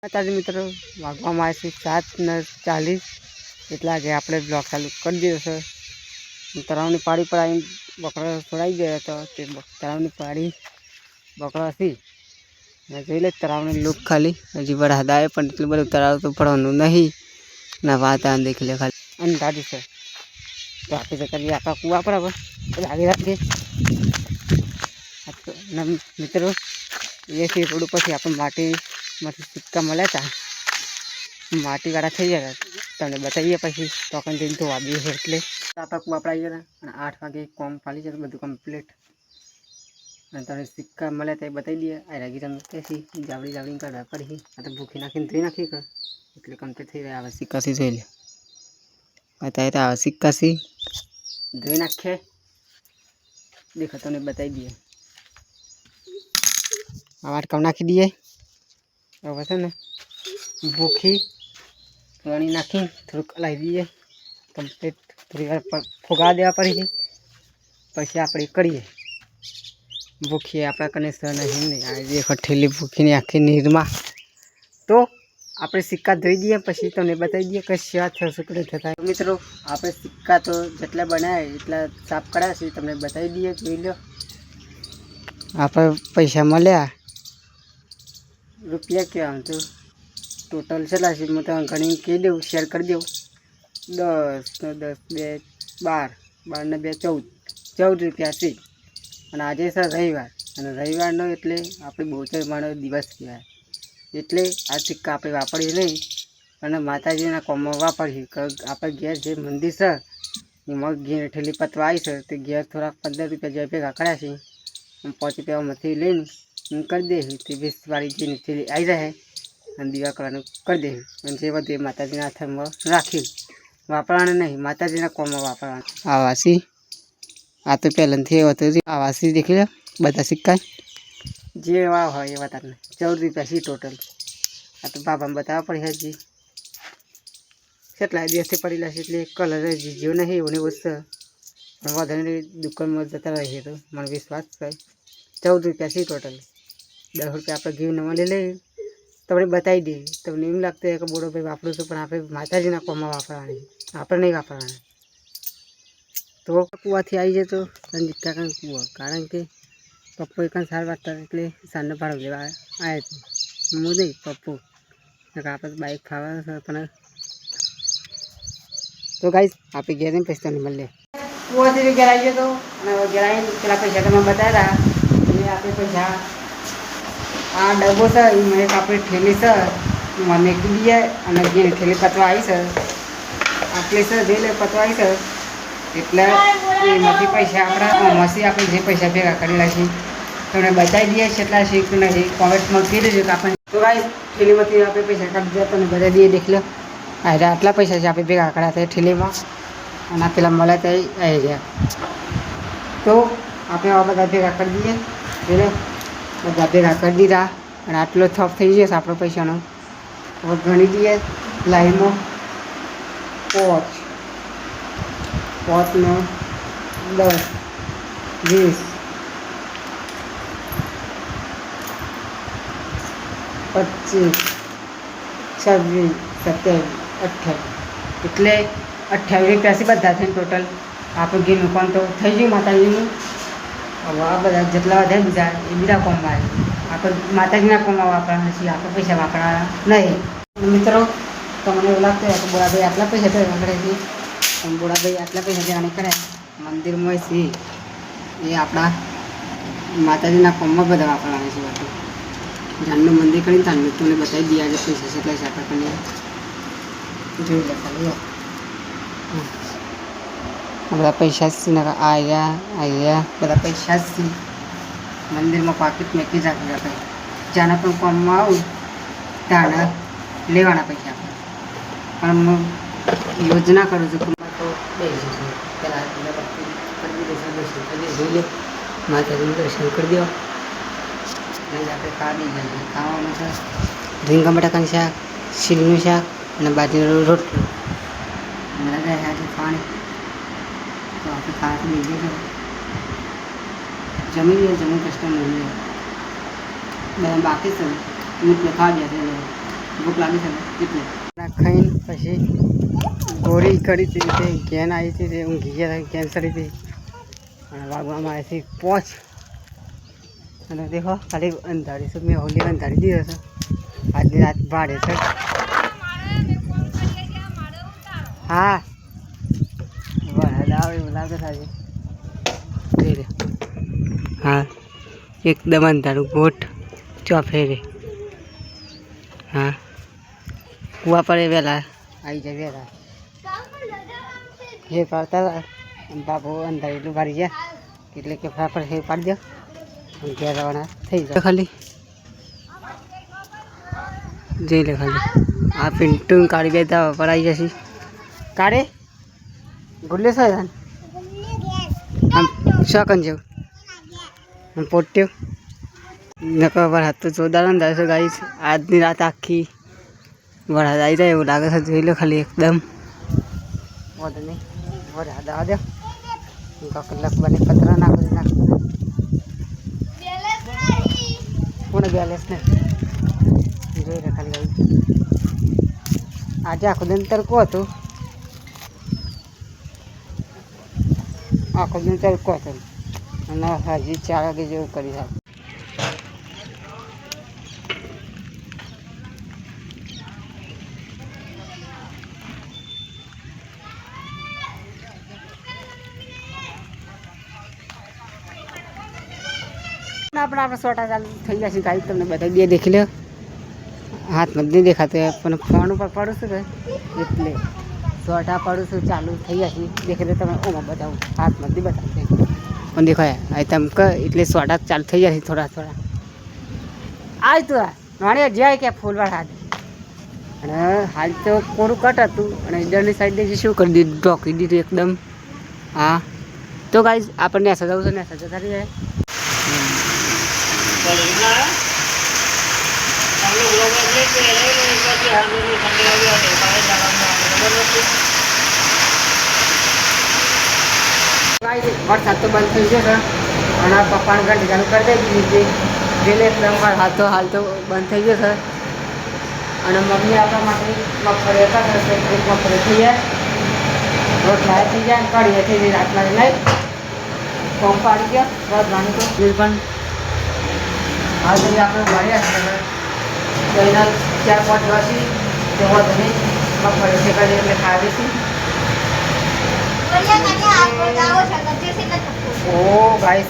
તાજી મિત્રો વાગવામાં આવે છે 7:40 એટલા કે આપણે બ્લોક ચાલુ કરી દીધો છે. તળાવની પાડી પર આવીને બકરો છોડાઈ ગયો હતો. તે તળાવની પાડી બકરો હતી જોઈ લે. તળાવની લુક ખાલી હજી વરસાદ આવે પણ એટલું બધું તળાવ તો પડવાનું નહીં ના વાતાવરણ દેખી લે ખાલી અંધારી છે. તો આપણે કરીએ આખા કૂવા પર હવે લાગી રાખીએ મિત્રો. એથી રોડ ઉપરથી આપણે માટીમાંથી સિક્કા મળ્યા હતા, માટીવાળા થઈ ગયા તમને બતાવીએ પછી ટોકન જઈને તો વાવીએ છે. એટલે આપણા કૂવા પર આવી ગયા અને 8 વાગે કોમ પાલી જતું બધું કમ્પ્લીટ. અને તમને સિક્કા મળ્યા તો એ બતાવી દઈએ. આ રાગી તમે ત્યાંથી જાવડી કાઢવા પડી. આ તો ભૂખી નાખીને ધોઈ નાખી એટલે કમ્પ્લીટ થઈ રહ્યા. હવે સિક્કાથી જોઈ લે બતાવી તો આવે સિક્કાથી ધોઈ નાખીએ. દેખો તમને બતાવી દઈએ. આ વાટકામાં નાખી દઈએ. હવે છે ને ભૂખી પાણી નાખી થોડુંક લાવી દઈએ કમ્પ્લીટ. થોડી વાર ફુગા દેવા પડી પછી આપણે કરીએ. ભૂખી આપણા કને સર નહીં આ દેખો ઠેલી ભૂખીની આખી નીરમાં. તો આપણે સિક્કા ધોઈ દઈએ પછી તમને બતાવી દઈએ કે સેવા થશે કે થતા. મિત્રો આપણે સિક્કા તો જેટલા બનાવ્યા એટલા સાફ કર્યા છે તમને બતાવી દઈએ. જોઈ લો આપણે પૈસા મળ્યા રૂપિયા કહેવાય તો ટોટલ કેટલા છે હું તમે ઘણી કહી દઉં, શેર કરી દઉં. 10 × 10 = 12, 12 × 2 = 14 રૂપિયા છે. અને આજે સર રવિવાર અને રવિવારનો એટલે આપણે બહુચરમાનો દિવસ કહેવાય. એટલે આ સિક્કા આપણે વાપરીએ નહીં અને માતાજીના કોમમાં વાપરીએ. આપણે ઘેર જે મંદિર છે એમાં ઘેર ઠેલી પતવા આવી છે તે ઘેર થોડાક 15 રૂપિયા જેવા ભેગા કર્યા છે. 5 રૂપિયામાંથી લઈને કરી દે તે 20 વાળી જે ઠેલી આવી રહે અને દીવા કરવાનું કરી દે. અને જે બધું માતાજીના હાથમાં રાખી વાપરવાનું નહીં, માતાજીના કોમમાં વાપરવાનું. આ વાસી આ તો પહેલાંથી એવો હતો. આ વાસી દેખી લો બધા સિક્કા જે એવા હોય એવા તમને 14 રૂપિયા છે ટોટલ. આ તો બાબાને બતાવવા પડે હજી કેટલા દિવસથી પડેલા છે એટલે કલર જીજ્યો નહીં એવું ને વસ્તુ પણ વધારે દુકાનમાં જતા રહીએ તો મને વિશ્વાસ થાય. 14 રૂપિયા છે ટોટલ. 10 રૂપિયા આપણે ઘી નવા લઈએ તમને બતાવી દઈએ. તમને એમ લાગતું હોય કે બોડો ભાઈ વાપરું છું પણ આપણે માતાજીના કોમમાં વાપરવાની, આપણે નહીં વાપરવાના. તો કૂવાથી આવી જાય તો રંજીત કાકાનો કૂવો, કારણ કે પપ્પુ એક સાર વાગતા એટલે સાંજનો ભાડો લેવા આવ્યા હતા. હું નહીં પપ્પુ આપણે બાઇક ફાવવા છે પણ. તો ગાઈસ આપણે ઘેર ને પૈસા નહીં મળે. કૂવાથી ઘેર આવી ગયો તો અને ઘેર આવીને પેલા પૈસા તમે બતાવ્યા એટલે આપણે પૈસા આ ડબ્બો છે એમાં એક આપણી ઠેલી છે એમાં મેકી દઈએ. અને જે ઠેલી પતવા આવી છે આટલી છે જે લે પતવા આવી છે એટલે એમાંથી પૈસા આપણા મસી આપણે જે પૈસા ભેગા કરેલા છે તમને બતાવી દઈએ કેટલા છે કે નથી. કોમેન્ટમાં કહી દેજો કે આપણે તો ગાઈસ ઠેલીમાંથી આપણે પૈસા કાઢી દઈએ તમને બતાવી દઈએ. દેખ લો આટલા પૈસા છે આપણે ભેગા કર્યા હતા ઠેલીમાં અને પેલા મળે તો આવી ગયા. તો આપણે આવા બધા ભેગા કરી દઈએ. એટલે બધા ભેગા કરી દીધા અને આટલો થોપ થઈ જશે આપણો પૈસાનો. હવે ગણી દઈએ લાઈનમાં 5 નો 10, 20, 25, 26, 27, 28 એટલે 28 રૂપિયા છે બધા થઈને ટોટલ. આપણે ઘી મૂકવાનું તો થઈ ગયું માતાજીનું. હવે આ બધા જેટલા વધે બીજા એ બીજા કોમમાં આવે. આપણે માતાજીના કોમમાં વાપરવાના છીએ, આપણે પૈસા વાપરવાના નહીં. મિત્રો તમને એવું લાગતું હોય કે બોળાભાઈ આટલા પૈસા ભેગા કરે છે પણ બોળાભાઈ આટલા પૈસા ભેગા કરે મંદિરમાં છે એ આપણા માતાજીના કોમમાં બધા વાપરવાના છે. બધું જાનનું મંદિર કરીને તાનું તમને બતાવી દઈએ આજે પૈસા કેટલા છે આપણે જોઈ લે ખાલી. બધા પૈસા જ આવ્યા બધા પૈસા જ છે. મંદિરમાં પાકીટ મેકી રાખી આપણે જ્યાંના પણ કોમમાં આવું ત્યાંના લેવાના પૈસા. પણ હું યોજના કરું છું કે તો બેસી છું પહેલાં જોઈ લે માતાજીનું દર્શન કરી દો. આપણે કાઢી જઈએ. ખાવાનું છે રીંગણ બટાકાનું શાક, શીલનું શાક અને બાજરીનો રોટલો. પાણી તો આપણે ખાવાથી બીજું જમી લઈએ. જમીન કષ્ટ નહીં લે બધા બાકી છે મીઠને ખાવા ગયા છે ભૂખ લાગી છે ને એટલે ખાઈને પછી ગોળી કરી હતી રીતે ગેન આવી હતી તે ઊંઘી ગયા કેન્સર હતી અને વાગવામાં આવી હતી 5 અને દેખો ખાલી અંધારી છે મેં હોલી અંધારી દીધો છે આજની રાત ભાડે છે હા આવે એવું લાગે છે હા એકદમ અંધારું ગોઠ ચોફે રે હા કૂવા પડે વહેલા આવી જાય વહેલા હે પાડતા બાપુ અંધારી એટલું ભરી જાય એટલે કે ફટાફટ હે પાડી દો ઘેર રવાના થઈ જાય ખાલી જઈ લે ખાલી આ પિન્ટુ કાઢી બેતા પર આવી જશે કાઢે ગુલ્લે છે આમ શકન જેવું આમ પોટ્યો નકર વરસાદ તો જોરદાર અંધાર છે ગાઈસ આજની રાત આખી વરસાદ આવી જાય એવું લાગે છે જોઈ લો ખાલી એકદમ વધુ નહીં વરસાદ આવવા દો કલાક બને પતરા નાખો કોને બેલેન્સ ને જોઈ લે ખાલી આજે આખો દિન તડકો હતો આખો દિન તડકો હતો અને હજી 4 વાગે જેવું કરી થાય આપણે સોટા ચાલુ થઈ જશે ગાડી તમને બધા બે દેખી લો હાથમાં જ નહીં દેખાતો પણ ફોન ઉપર પડું છું ને એટલે સોટા પડું છું ચાલુ થઈ જશે દેખી લો તમે ઓમાં બતાવું હાથમાં જ નહીં બતાવશે પણ દેખાય આ તમે એટલે સોટા ચાલુ થઈ જશે થોડા થોડા આજ તું નાની જાય કે ફૂલવાળ હાથ અને હાલ તો કોરું કટ હતું અને ઇડરની સાઈડ શું કરી દીધું ઢોકી દીધું એકદમ હા તો ગાઈસ આપણને સજાવું છે ને સજા થઈ જાય વરસાદ તો બંધ થઈ ગયો છે અને પપ્પાને ગાડી ચાલુ કરી દઈ જેને એકદમ હાલ તો બંધ થઈ ગયો છે અને મમ્મી આપણા માટે મગફળી હતા મગફળી થઈ જાય રોટલા થઈ જાય કઢીએ થઈ જાય રાતના લઈ પંપ પાડી ગયો રોટલાનું તો બિલ પણ હાલ સુધી આપણે ભર્યા છે એના 4-5 વાસી તેવા તમે મગફળી શેકાડી એટલે ખાવી છે ઓ ગાઈસ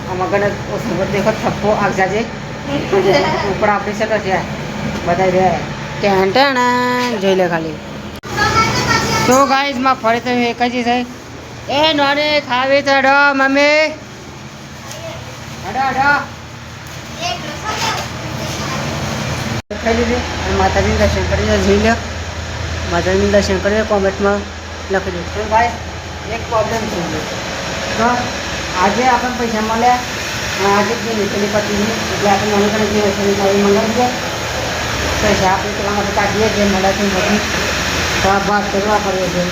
આમાં ઓછો દેખો થપ્પો આગ જાજે ઉપર આપણી શકે છે બધાય રે ટેણ જોઈ લે ખાલી તો ગાઈસ મગફળી તો એક જ છે એ નોને ખાવી તો ડો મમ્મી અડા ખાઈ લીધી અને માતાજીનું દર્શન કરી જોઈ લો માતાજીનું દર્શન કરી કોમેન્ટમાં લખી દઉં તો ભાઈ એક પ્રોબ્લેમ થઈ ગયો તો આજે આપણને પૈસા મળ્યા આજે જ નીકળી પતિની એટલે આપણે મને પણ જે વસ્તુની નવી મંગાવી છે પૈસા આપણે પેલા માટે કાઢીએ જે મળ્યા છે બધી તો આ ભાગ કરવા પડે છે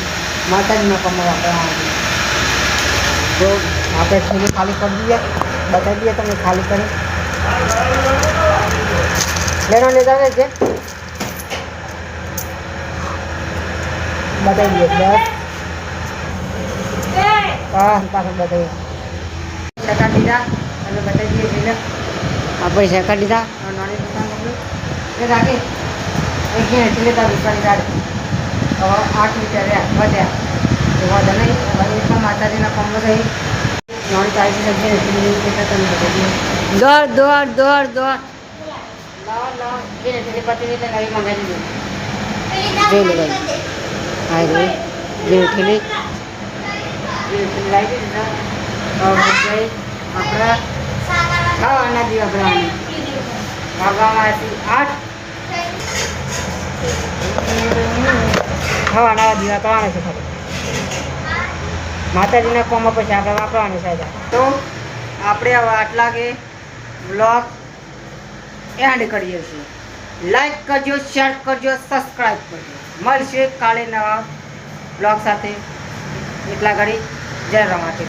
માતાજીના કમાવા આપણે તો આપણે થેલી ખાલી કરી દઈએ બતાવી દઈએ તમે ખાલી કરી લેના લેતા ને છે બતાવી દઈએ બસ હા પાછળ બતાવીએ પૈસા કાઢી દીધા અને બતાવી દઈએ જઈને આ પૈસા કાઢી દીધા નાની દુકાન મોકલું એ રાખી એક ઘેરથી લેતા દુકાની કાઢે 8 રૂપિયા રહ્યા વધ્યા એ વધે નહીં પણ માતાજીના કમલો થઈ નાની તારીખી સબ્જી તમે બતાવી દોડ લાવ ઘેરથી પતિની એટલે નવી મંગાવી દીધું જોઈ લે ભાઈ હા રે ઘેરથી લાવી દીધા આપણા ખાવાના દિવસ ભાગવામાં 8 ખાવાના દિવસ કરવાના છે ખાલી માતાજીના કોમમાં પછી આપણે વાપરવાની છે તો આપણે હવે આટલા કે બ્લોગ એન્ડ કરીએ છીએ લાઈક કરજો શેર કરજો સબસ્ક્રાઈબ કરજો મળશે કાલે નવા બ્લોગ સાથે એટલા ઘડી જય રમાતે